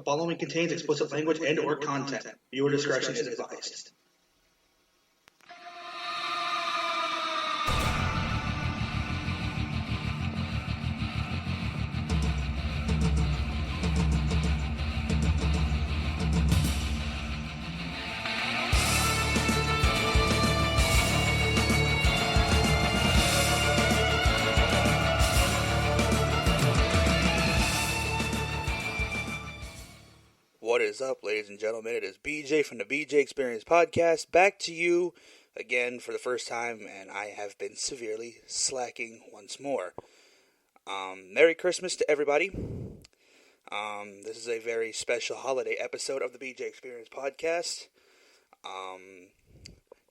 The following contains explicit language and/or content. Viewer discretion is advised. What is up, ladies and gentlemen? It is BJ from the BJ Experience Podcast, back to you again for the first time, and I have been severely slacking once more. Merry Christmas to everybody. This is a very special holiday episode of the BJ Experience Podcast. Now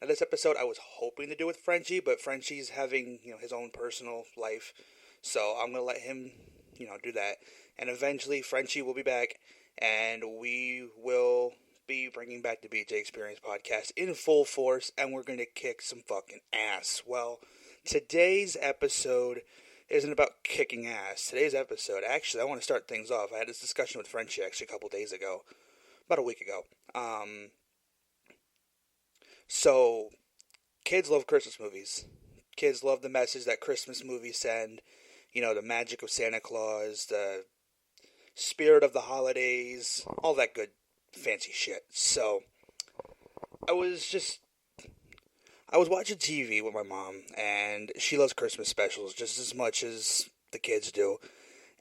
this episode I was hoping to do with Frenchie, but Frenchie's having, his own personal life, so I'm going to let him, do that. And eventually Frenchie will be back, and we will be bringing back the BJ Experience Podcast in full force, and we're going to kick some fucking ass. Well, today's episode isn't about kicking ass. Today's episode, actually, I want to start things off. I had this discussion with Frenchie actually a couple days ago, about a week ago. So, kids love Christmas movies. Kids love the message that Christmas movies send. The magic of Santa Claus, the spirit of the holidays, all that good fancy shit. So, I was watching TV with my mom, and she loves Christmas specials just as much as the kids do,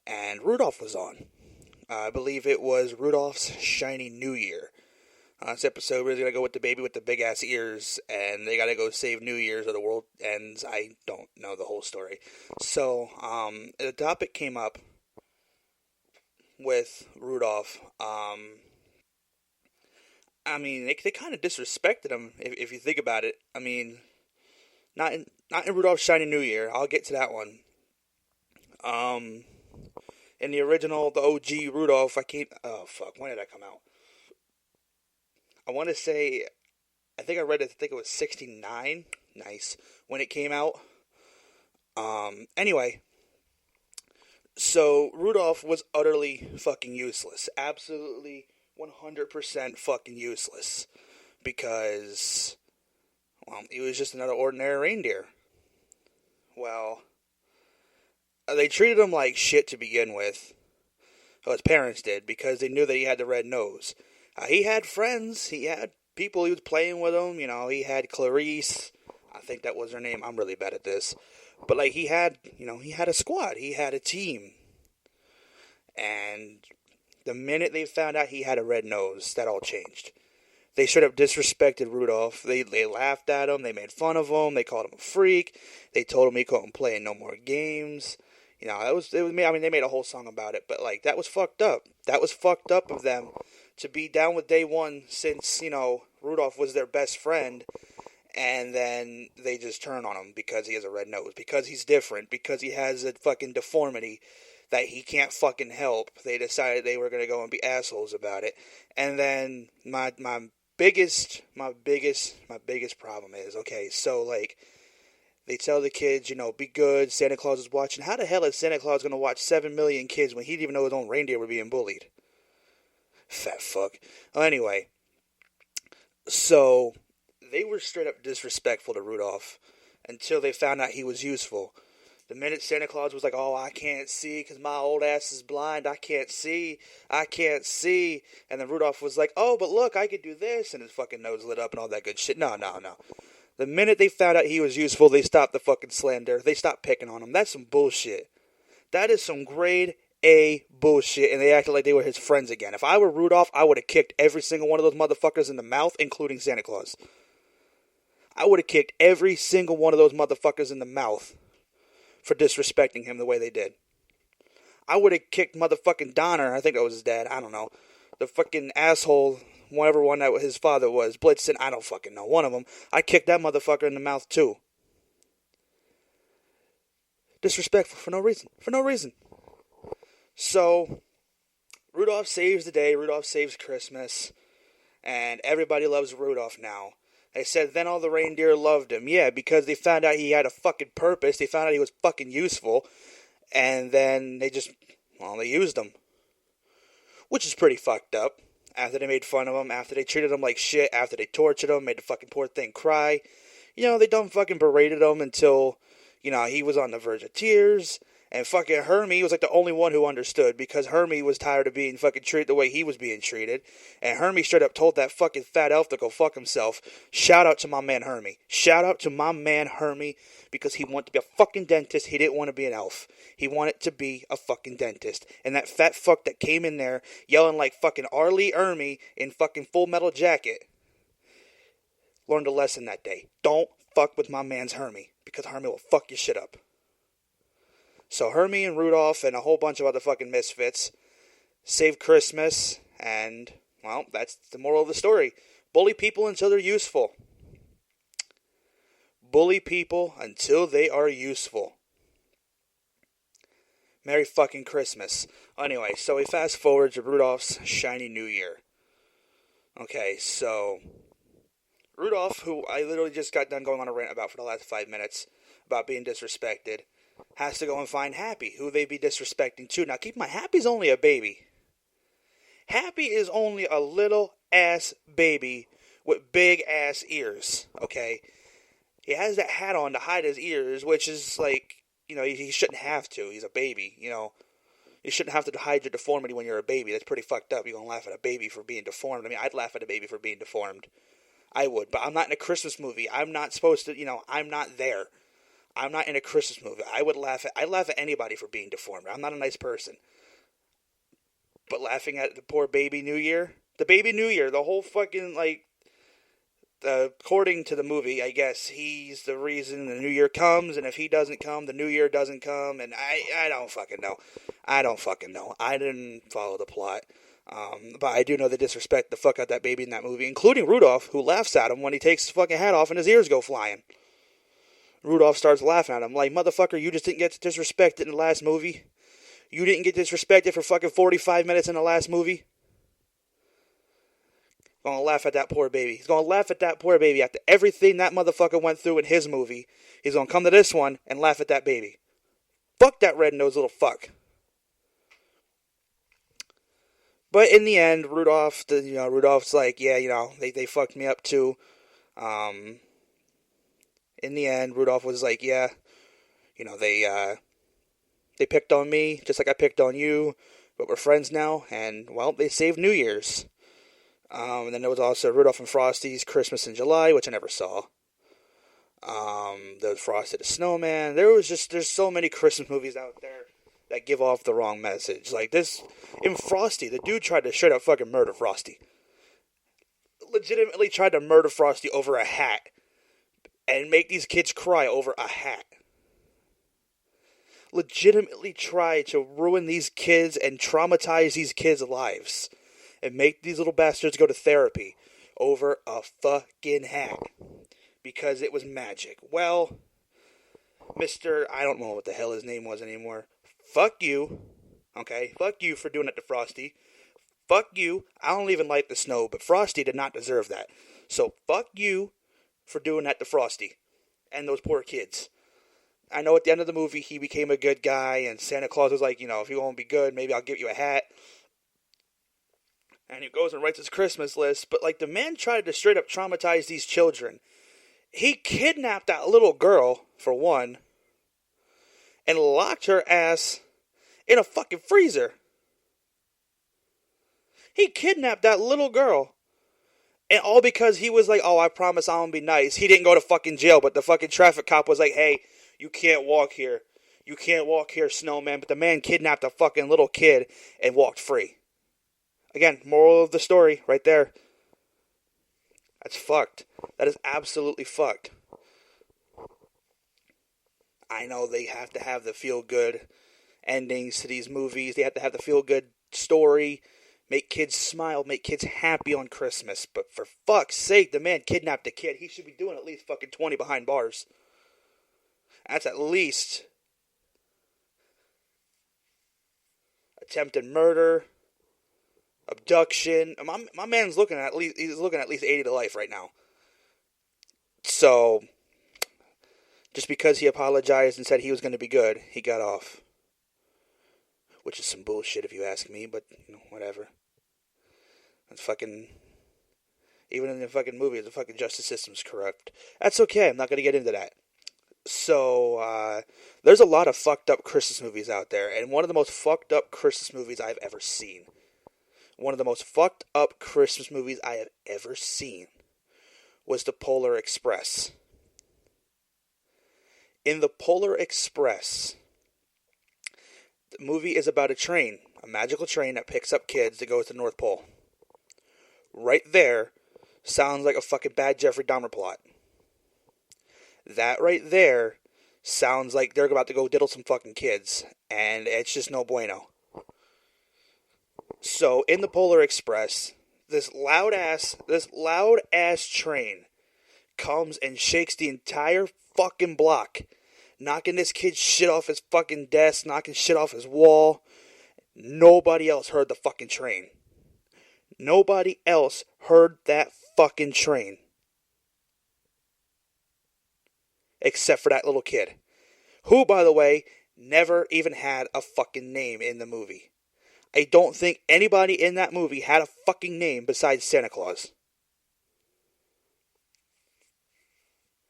and Rudolph was on. I believe it was Rudolph's Shiny New Year. This episode we're going to go with the baby with the big ass ears, and they got to go save New Year's or the world ends. I don't know the whole story. So, the topic came up with Rudolph. They kind of disrespected him if you think about it. Not in Rudolph's Shiny New Year. I'll get to that one. In the original, the OG Rudolph, when did that come out? I want to say, I think it was 69. Nice. When it came out. Anyway. So, Rudolph was utterly fucking useless. Absolutely 100% fucking useless. Because, he was just another ordinary reindeer. Well, they treated him like shit to begin with. Well, his parents did, because they knew that he had the red nose. He had friends. He had people he was playing with him. He had Clarice. I think that was her name. I'm really bad at this. But, he had a squad. He had a team. And the minute they found out he had a red nose, that all changed. They straight up disrespected Rudolph. They laughed at him. They made fun of him. They called him a freak. They told him he couldn't play in no more games. They made a whole song about it. But, that was fucked up. That was fucked up of them to be down with day one since, Rudolph was their best friend. And then they just turn on him because he has a red nose, because he's different, because he has a fucking deformity that he can't fucking help. They decided they were going to go and be assholes about it. And then my biggest problem is, okay, so they tell the kids, be good, Santa Claus is watching. How the hell is Santa Claus going to watch 7 million kids when he didn't even know his own reindeer were being bullied? Fat fuck. Well, anyway, so they were straight up disrespectful to Rudolph until they found out he was useful. The minute Santa Claus was like, oh, I can't see because my old ass is blind. I can't see. And then Rudolph was like, oh, but look, I could do this. And his fucking nose lit up and all that good shit. No. The minute they found out he was useful, they stopped the fucking slander. They stopped picking on him. That's some bullshit. That is some grade A bullshit, and they acted like they were his friends again. If I were Rudolph, I would have kicked every single one of those motherfuckers in the mouth, including Santa Claus. I would have kicked every single one of those motherfuckers in the mouth for disrespecting him the way they did. I would have kicked motherfucking Donner, I think that was his dad, I don't know, the fucking asshole, whatever one that his father was, Blitzen, I don't fucking know, one of them. I kicked that motherfucker in the mouth too. Disrespectful for no reason. So, Rudolph saves the day, Rudolph saves Christmas, and everybody loves Rudolph now. They said then all the reindeer loved him. Yeah, because they found out he had a fucking purpose, they found out he was fucking useful, and then they used him. which is pretty fucked up. After they made fun of him, after they treated him like shit, after they tortured him, made the fucking poor thing cry. They done fucking berated him until, he was on the verge of tears. And fucking Hermie was like the only one who understood, because Hermie was tired of being fucking treated the way he was being treated. And Hermie straight up told that fucking fat elf to go fuck himself. Shout out to my man Hermie. Shout out to my man Hermie, because he wanted to be a fucking dentist. He didn't want to be an elf. He wanted to be a fucking dentist. And that fat fuck that came in there yelling like fucking Arlie Ermey in fucking Full Metal Jacket learned a lesson that day. Don't fuck with my man's Hermie, because Hermie will fuck your shit up. So Hermie and Rudolph and a whole bunch of other fucking misfits save Christmas, and, well, that's the moral of the story. Bully people until they're useful. Bully people until they are useful. Merry fucking Christmas. Anyway, so we fast forward to Rudolph's shiny new year. Okay, so Rudolph, who I literally just got done going on a rant about for the last 5 minutes about being disrespected, has to go and find Happy, who they be disrespecting too. Now, keep in mind, Happy's only a baby. Happy is only a little ass baby with big ass ears, okay? He has that hat on to hide his ears, which is like, he shouldn't have to. He's a baby, You shouldn't have to hide your deformity when you're a baby. That's pretty fucked up. You're going to laugh at a baby for being deformed. I mean, I'd laugh at a baby for being deformed. I would, but I'm not in a Christmas movie. I'm not supposed to, I'm not there. I'm not in a Christmas movie. I'd laugh at anybody for being deformed. I'm not a nice person. But laughing at the poor baby New Year? The baby New Year, the whole fucking, according to the movie, I guess, he's the reason the New Year comes, and if he doesn't come, the New Year doesn't come, and I don't fucking know. I didn't follow the plot. But I do know they disrespect the fuck out that baby in that movie, including Rudolph, who laughs at him when he takes his fucking hat off and his ears go flying. Rudolph starts laughing at him like, motherfucker, you just didn't get disrespected in the last movie? You didn't get disrespected for fucking 45 minutes in the last movie? Gonna laugh at that poor baby. He's gonna laugh at that poor baby after everything that motherfucker went through in his movie. He's gonna come to this one and laugh at that baby. Fuck that red-nosed little fuck. But in the end, Rudolph's like, yeah, they fucked me up too. In the end, Rudolph was like, yeah, they picked on me, just like I picked on you, but we're friends now, and, well, they saved New Year's. And then there was also Rudolph and Frosty's Christmas in July, which I never saw. There was Frosty the Snowman. There's so many Christmas movies out there that give off the wrong message. Like this, in Frosty, the dude tried to straight up fucking murder Frosty. Legitimately tried to murder Frosty over a hat. And make these kids cry over a hat. Legitimately try to ruin these kids and traumatize these kids' lives. And make these little bastards go to therapy over a fucking hat. Because it was magic. Well, I don't know what the hell his name was anymore. Fuck you. Okay? Fuck you for doing it to Frosty. Fuck you. I don't even like the snow, but Frosty did not deserve that. So fuck you for doing that to Frosty and those poor kids. I know at the end of the movie he became a good guy and Santa Claus was like, if you want to be good, maybe I'll give you a hat. And he goes and writes his Christmas list, but the man tried to straight up traumatize these children. He kidnapped that little girl, for one, and locked her ass in a fucking freezer. He kidnapped that little girl. And all because he was like, oh, I promise I'm gonna be nice. He didn't go to fucking jail, but the fucking traffic cop was like, hey, you can't walk here. You can't walk here, snowman. But the man kidnapped a fucking little kid and walked free. Again, moral of the story, right there. That's fucked. That is absolutely fucked. I know they have to have the feel-good endings to these movies. They have to have the feel-good story. Make kids smile, make kids happy on Christmas. But for fuck's sake, the man kidnapped a kid. He should be doing at least fucking 20 behind bars. That's at least attempted murder, abduction. My man's looking at least 80 to life right now. So, just because he apologized and said he was going to be good, he got off. Which is some bullshit if you ask me, but whatever. And fucking, even in the fucking movie, the fucking justice system's corrupt. That's okay, I'm not gonna get into that. So, there's a lot of fucked up Christmas movies out there, and one of the most fucked up Christmas movies I've ever seen. One of the most fucked up Christmas movies I have ever seen was The Polar Express. In The Polar Express, the movie is about a train, a magical train that picks up kids to go to the North Pole. Right there sounds like a fucking bad Jeffrey Dahmer plot. That right there sounds like they're about to go diddle some fucking kids, and it's just no bueno. So, in the Polar Express, this loud ass train comes and shakes the entire fucking block, knocking this kid's shit off his fucking desk, knocking shit off his wall. Nobody else heard the fucking train. Nobody else heard that fucking train. Except for that little kid. Who, by the way, never even had a fucking name in the movie. I don't think anybody in that movie had a fucking name besides Santa Claus.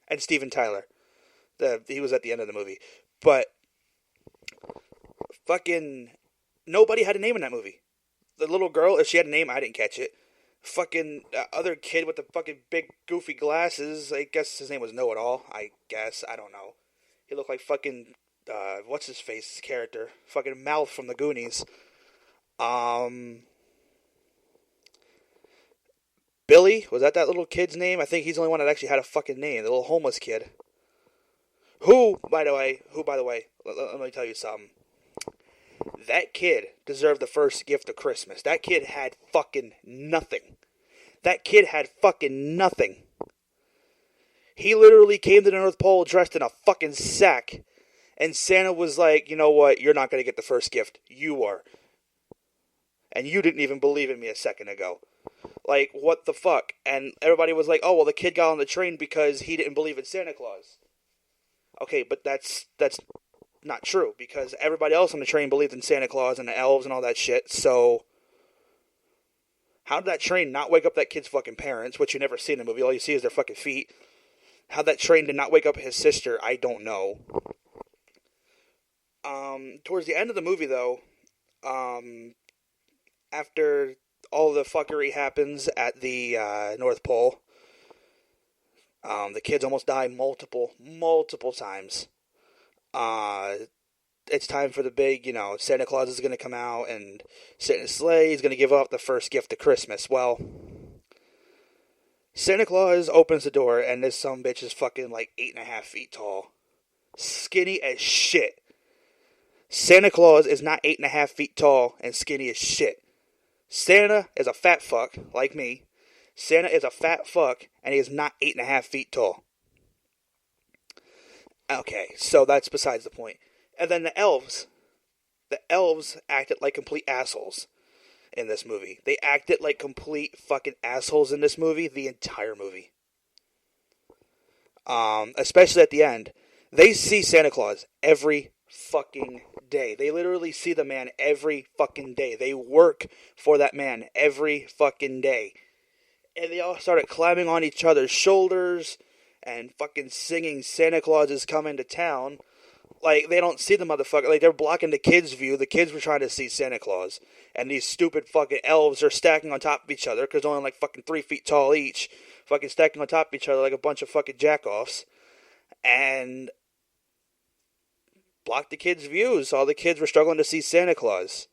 And Steven Tyler. He was at the end of the movie. But fucking nobody had a name in that movie. The little girl, if she had a name, I didn't catch it. Fucking other kid with the fucking big goofy glasses, I guess his name was Know-It-All, I guess, I don't know. He looked like fucking, what's his face character? Fucking Mouth from the Goonies. Billy, was that little kid's name? I think he's the only one that actually had a fucking name, the little homeless kid. Who, by the way, let me tell you something. That kid deserved the first gift of Christmas. That kid had fucking nothing. That kid had fucking nothing. He literally came to the North Pole dressed in a fucking sack. And Santa was like, you know what, you're not going to get the first gift. You are. And you didn't even believe in me a second ago. Like, what the fuck? And everybody was like, oh, well, the kid got on the train because he didn't believe in Santa Claus. Okay, but that's not true, because everybody else on the train believed in Santa Claus and the elves and all that shit, so how did that train not wake up that kid's fucking parents, which you never see in the movie, all you see is their fucking feet? How that train did not wake up his sister, I don't know. Towards the end of the movie, though, after all the fuckery happens at the North Pole, the kids almost die multiple times. It's time for the big, Santa Claus is going to come out and sit in his sleigh. He's going to give up the first gift of Christmas. Well, Santa Claus opens the door, and this sumbitch is fucking like 8.5 feet tall. Skinny as shit. Santa Claus is not 8.5 feet tall and skinny as shit. Santa is a fat fuck, like me. Santa is a fat fuck, and he is not 8.5 feet tall. Okay, so that's besides the point. And then the elves acted like complete assholes in this movie. They acted like complete fucking assholes in this movie, the entire movie. Especially at the end. They see Santa Claus every fucking day. They literally see the man every fucking day. They work for that man every fucking day. And they all started climbing on each other's shoulders and fucking singing Santa Claus is coming to town. Like, they don't see the motherfucker. Like, they're blocking the kids' view. The kids were trying to see Santa Claus. And these stupid fucking elves are stacking on top of each other, because they're only like fucking 3 feet tall each. Fucking stacking on top of each other like a bunch of fucking jack-offs. And blocked the kids' views. All the kids were struggling to see Santa Claus.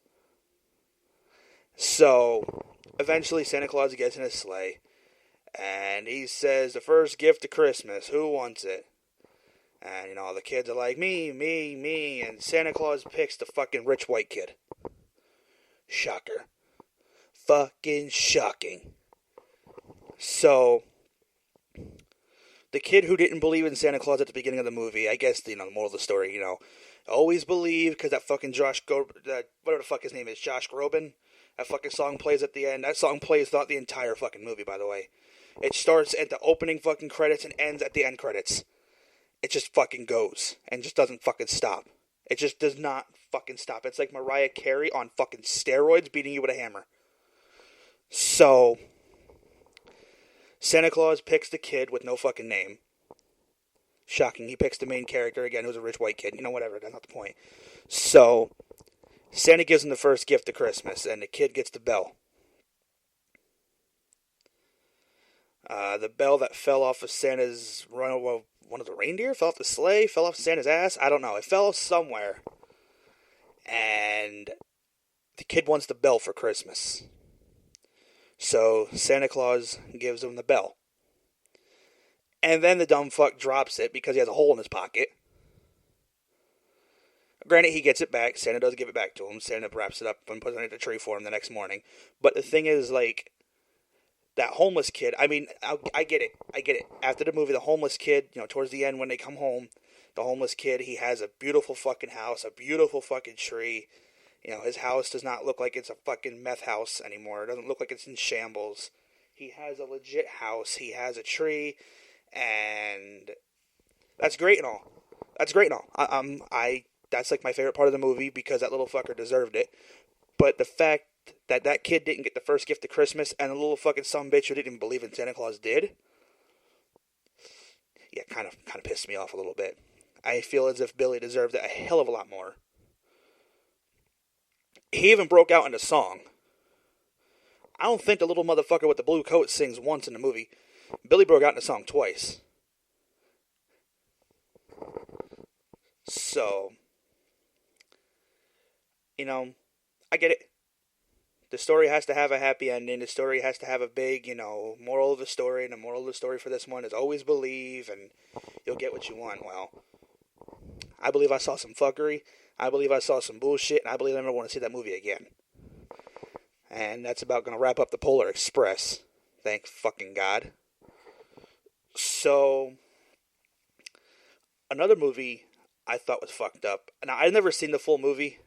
So, eventually Santa Claus gets in his sleigh. And he says, the first gift of Christmas, who wants it? And, the kids are like, me. And Santa Claus picks the fucking rich white kid. Shocker. Fucking shocking. So, the kid who didn't believe in Santa Claus at the beginning of the movie, I guess, the moral of the story, always believe, because that fucking whatever the fuck his name is, Josh Groban, that fucking song plays at the end. That song plays throughout the entire fucking movie, by the way. It starts at the opening fucking credits and ends at the end credits. It just fucking goes and just doesn't fucking stop. It just does not fucking stop. It's like Mariah Carey on fucking steroids beating you with a hammer. So, Santa Claus picks the kid with no fucking name. Shocking. He picks the main character again, who's a rich white kid. You know, whatever. That's not the point. So, Santa gives him the first gift of Christmas, and the kid gets the bell. The bell that fell off of Santa's one of the reindeer? Fell off the sleigh? Fell off Santa's ass? I don't know. It fell somewhere. And the kid wants the bell for Christmas. So Santa Claus gives him the bell. And then the dumb fuck drops it because he has a hole in his pocket. Granted, he gets it back. Santa does give it back to him. Santa wraps it up and puts it in the tree for him the next morning. But the thing is, like, that homeless kid, I mean, I get it. I get it. After the movie, the homeless kid, you know, towards the end when they come home, the homeless kid, he has a beautiful fucking house, a beautiful fucking tree. You know, his house does not look like it's a fucking meth house anymore. It doesn't look like it's in shambles. He has a legit house. He has a tree, and that's great and all. That's great and all. That's like my favorite part of the movie because that little fucker deserved it. But the fact that that kid didn't get the first gift of Christmas and the little fucking sumbitch who didn't even believe in Santa Claus did, yeah, kind of pissed me off a little bit. I feel as if Billy deserved it a hell of a lot more. He even broke out into song. I don't think the little motherfucker with the blue coat sings once in the movie. Billy broke out into song twice. So, you know, I get it. The story has to have a happy ending. The story has to have a big, you know, moral of the story. And the moral of the story for this one is always believe and you'll get what you want. Well, I believe I saw some fuckery. I believe I saw some bullshit. And I believe I never want to see that movie again. And that's about going to wrap up the Polar Express. Thank fucking God. So, another movie I thought was fucked up. Now, I've never seen the full movie.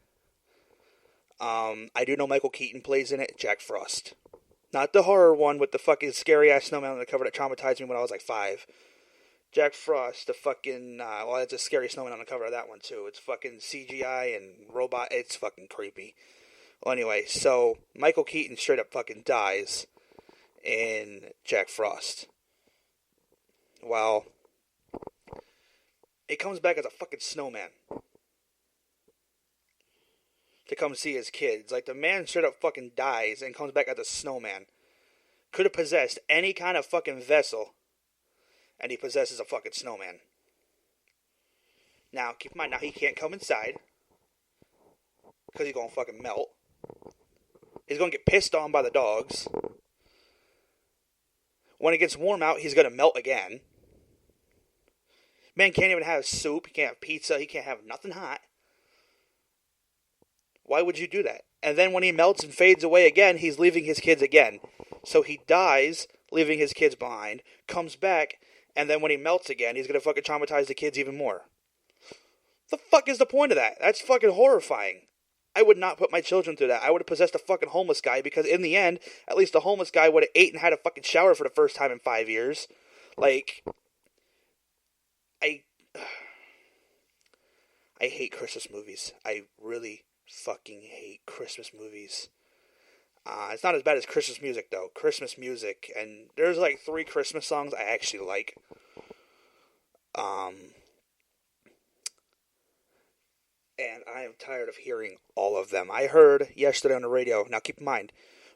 I do know Michael Keaton plays in it, Jack Frost. Not the horror one with the fucking scary-ass snowman on the cover that traumatized me when I was like 5. Jack Frost, the fucking, well, it's a scary snowman on the cover of that one too. It's fucking CGI and robot, it's fucking creepy. Well, anyway, so Michael Keaton straight up fucking dies in Jack Frost. Well, it comes back as a fucking snowman to come see his kids. Like, the man straight up fucking dies and comes back as a snowman. Could have possessed any kind of fucking vessel, and he possesses a fucking snowman. Now, keep in mind, now he can't come inside, because he's gonna fucking melt. He's gonna get pissed on by the dogs. When it gets warm out, he's gonna melt again. Man can't even have soup, he can't have pizza, he can't have nothing hot. Why would you do that? And then when he melts and fades away again, he's leaving his kids again. So he dies, leaving his kids behind, comes back, and then when he melts again, he's gonna fucking traumatize the kids even more. The fuck is the point of that? That's fucking horrifying. I would not put my children through that. I would have possessed a fucking homeless guy, because in the end, at least the homeless guy would have ate and had a fucking shower for the first time in 5 years. Like, I hate Christmas movies. I really fucking hate Christmas movies. It's not as bad as Christmas music, though. Christmas music, and there's like 3 Christmas songs I actually like. And I am tired of hearing all of them. I heard yesterday on the radio, now keep in mind,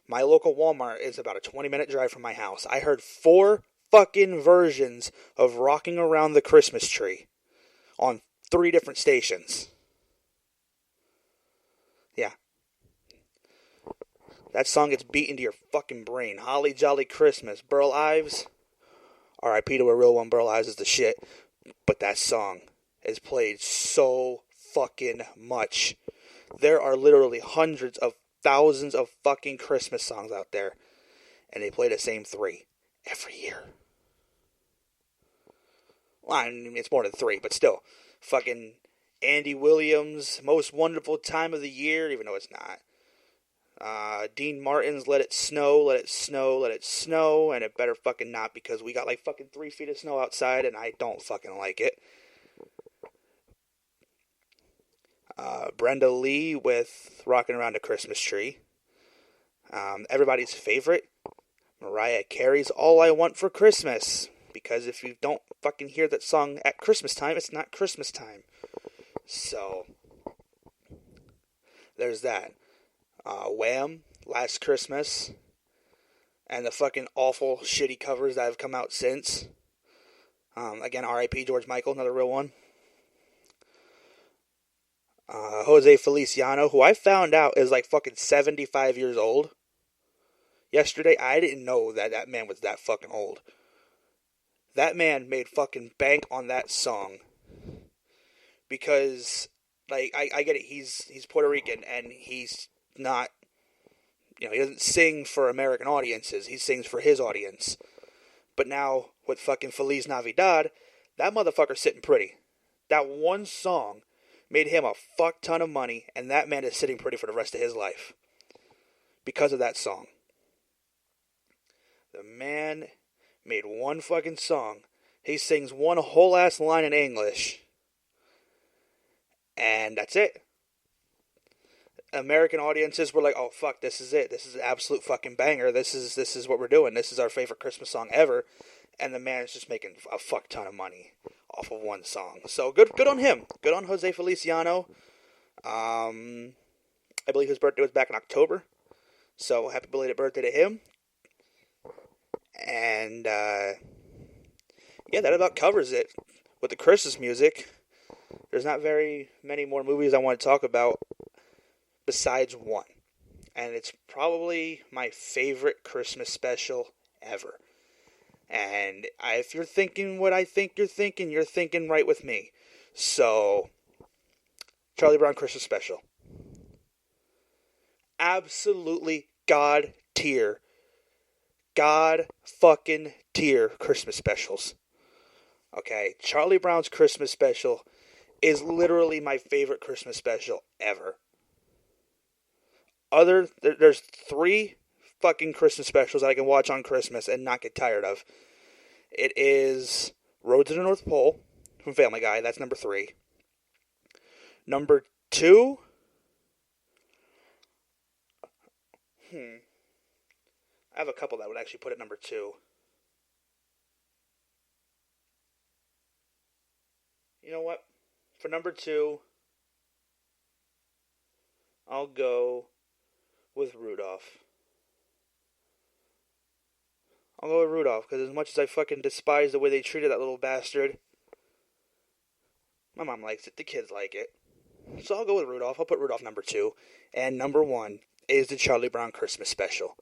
my local Walmart is about a 20-minute drive from my house. I heard 4 fucking versions of Rocking Around the Christmas Tree on 3 different stations. Yeah. That song gets beat into your fucking brain. Holly Jolly Christmas. Burl Ives. R.I.P. to a real one. Burl Ives is the shit. But that song is played so fucking much. There are literally hundreds of thousands of fucking Christmas songs out there. And they play the same 3 every year. Well, I mean, it's more than 3, but still. Fucking Andy Williams, Most Wonderful Time of the Year, even though it's not. Dean Martin's Let It Snow, Let It Snow, Let It Snow, and it better fucking not, because we got like fucking 3 feet of snow outside and I don't fucking like it. Brenda Lee with Rockin' Around a Christmas Tree. Everybody's favorite, Mariah Carey's All I Want for Christmas. Because if you don't fucking hear that song at Christmas time, it's not Christmas time. So, there's that. Wham! Last Christmas. And the fucking awful, shitty covers that have come out since. Again, R.I.P. George Michael, another real one. Jose Feliciano, who I found out is like fucking 75 years old. Yesterday, I didn't know that man was that fucking old. That man made fucking bank on that song. Because, like, I get it, he's Puerto Rican, and he's not, he doesn't sing for American audiences, he sings for his audience. But now, with fucking Feliz Navidad, that motherfucker's sitting pretty. That one song made him a fuck ton of money, and that man is sitting pretty for the rest of his life. Because of that song. The man made one fucking song. He sings one whole ass line in English. And that's it. American audiences were like, oh fuck, this is it. This is an absolute fucking banger. This is what we're doing. This is our favorite Christmas song ever. And the man is just making a fuck ton of money off of one song. So good on him. Good on Jose Feliciano. I believe his birthday was back in October. So happy belated birthday to him. And yeah, that about covers it with the Christmas music. There's not very many more movies I want to talk about besides one. And it's probably my favorite Christmas special ever. And if you're thinking what I think you're thinking right with me. So, Charlie Brown Christmas Special. Absolutely God tier. God fucking tier Christmas specials. Okay, Charlie Brown's Christmas Special is literally my favorite Christmas special ever. There's 3 fucking Christmas specials that I can watch on Christmas and not get tired of. It is Road to the North Pole from Family Guy. That's number 3. Number 2. I have a couple that would actually put it number 2. You know what? For number 2, I'll go with Rudolph. I'll go with Rudolph, because as much as I fucking despise the way they treated that little bastard, my mom likes it, the kids like it. So I'll go with Rudolph. I'll put Rudolph number 2. And number 1 is the Charlie Brown Christmas Special.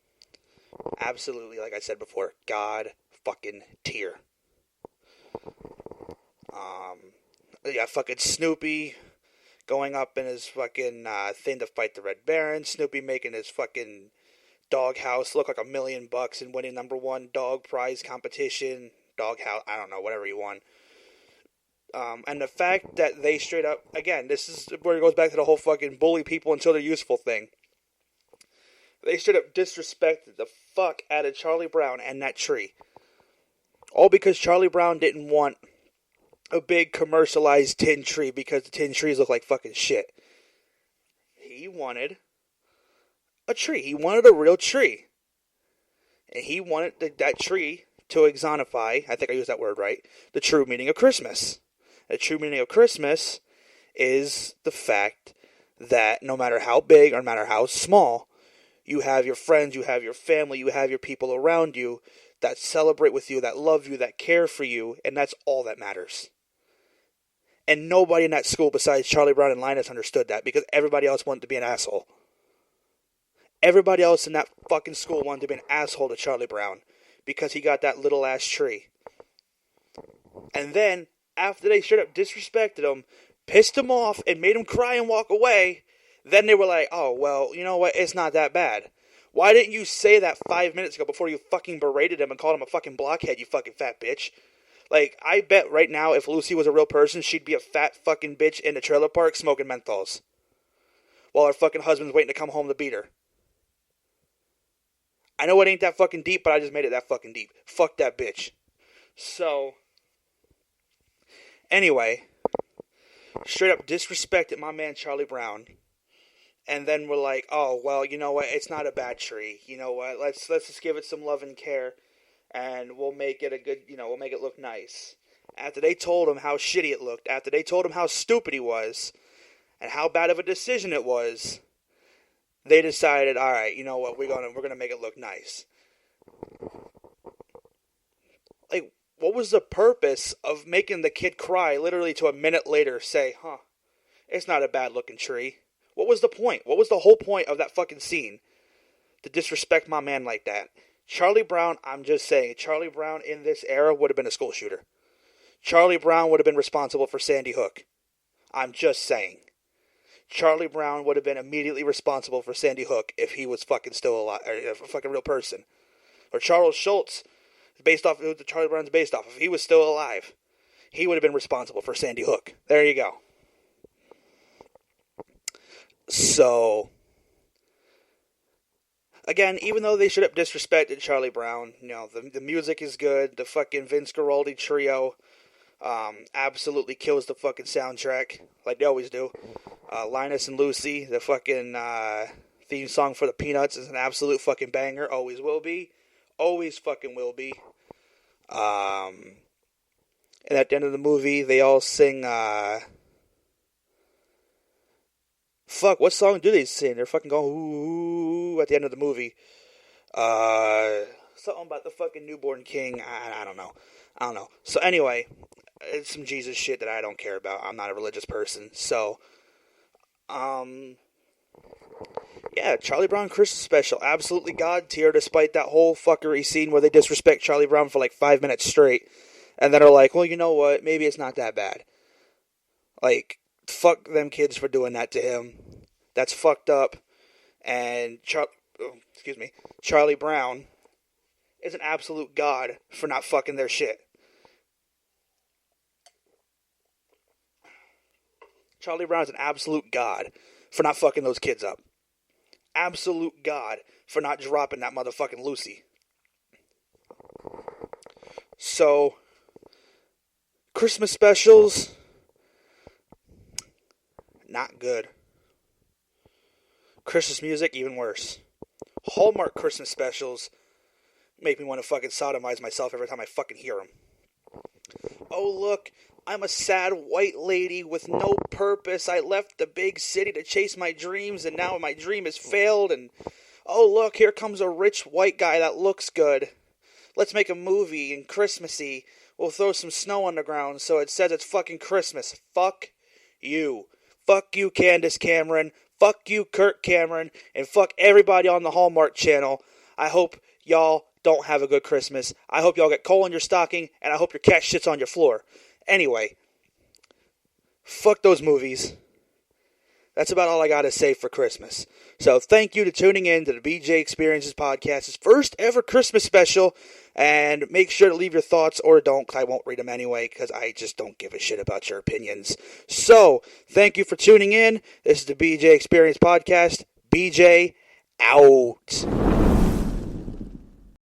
Absolutely, like I said before, God fucking tier. Yeah, fucking Snoopy going up in his fucking thing to fight the Red Baron. Snoopy making his fucking doghouse look like $1 million and winning number 1 dog prize competition. Doghouse, I don't know, whatever he won. And the fact that they straight up, again, this is where it goes back to the whole fucking bully people until they're useful thing. They straight up disrespected the fuck out of Charlie Brown and that tree. All because Charlie Brown didn't want a big commercialized tin tree because the tin trees look like fucking shit. He wanted a tree. He wanted a real tree. And he wanted that tree to exonify, I think I used that word right, the true meaning of Christmas. The true meaning of Christmas is the fact that no matter how big or no matter how small, you have your friends, you have your family, you have your people around you that celebrate with you, that love you, that care for you, and that's all that matters. And nobody in that school besides Charlie Brown and Linus understood that because everybody else wanted to be an asshole. Everybody else in that fucking school wanted to be an asshole to Charlie Brown because he got that little ass tree. And then, after they straight up disrespected him, pissed him off, and made him cry and walk away, then they were like, oh, well, you know what, it's not that bad. Why didn't you say that 5 minutes ago before you fucking berated him and called him a fucking blockhead, you fucking fat bitch? Like, I bet right now if Lucy was a real person, she'd be a fat fucking bitch in the trailer park smoking menthols. While her fucking husband's waiting to come home to beat her. I know it ain't that fucking deep, but I just made it that fucking deep. Fuck that bitch. So, anyway, straight up disrespected my man Charlie Brown. And then we're like, oh, well, you know what? It's not a bad tree. You know what? Let's just give it some love and care, and we'll make it a good, we'll make it look nice. After they told him how shitty it looked, after they told him how stupid he was, and how bad of a decision it was, they decided, all right, you know what? We're gonna make it look nice. Like, what was the purpose of making the kid cry literally to a minute later say, it's not a bad looking tree? What was the point? What was the whole point of that fucking scene? To disrespect my man like that. Charlie Brown, I'm just saying, Charlie Brown in this era would have been a school shooter. Charlie Brown would have been responsible for Sandy Hook. I'm just saying. Charlie Brown would have been immediately responsible for Sandy Hook if he was fucking still alive, or a fucking real person. Or Charles Schultz, based off who the Charlie Brown's based off of, if he was still alive, he would have been responsible for Sandy Hook. There you go. So, again, even though they should have disrespected Charlie Brown, the music is good. The fucking Vince Guaraldi trio absolutely kills the fucking soundtrack, like they always do. Linus and Lucy, the fucking theme song for the Peanuts, is an absolute fucking banger. Always will be. Always fucking will be. And at the end of the movie, they all sing, what song do they sing? They're fucking going, ooh, at the end of the movie. Something about the fucking newborn king. I don't know. So anyway, it's some Jesus shit that I don't care about. I'm not a religious person. So, yeah, Charlie Brown Christmas special. Absolutely God tier, despite that whole fuckery scene where they disrespect Charlie Brown for like 5 minutes straight. And then are like, well, you know what? Maybe it's not that bad. Like, fuck them kids for doing that to him. That's fucked up. And Charlie Brown is an absolute god for not fucking their shit. Charlie Brown is an absolute god for not fucking those kids up. Absolute god for not dropping that motherfucking Lucy. So, Christmas specials, not good. Christmas music, even worse. Hallmark Christmas specials make me want to fucking sodomize myself every time I fucking hear them. Oh, look, I'm a sad white lady with no purpose. I left the big city to chase my dreams, and now my dream has failed. And, oh, look, here comes a rich white guy that looks good. Let's make a movie and Christmassy. We'll throw some snow on the ground so it says it's fucking Christmas. Fuck you. Fuck you, Candace Cameron. Fuck you, Kirk Cameron. And fuck everybody on the Hallmark Channel. I hope y'all don't have a good Christmas. I hope y'all get coal in your stocking, and I hope your cat shits on your floor. Anyway, fuck those movies. That's about all I gotta say for Christmas. So thank you to tuning in to the BJ Experiences Podcast's first ever Christmas special. And make sure to leave your thoughts, or don't, because I won't read them anyway, because I just don't give a shit about your opinions. So, thank you for tuning in. This is the BJ Experience Podcast. BJ, out.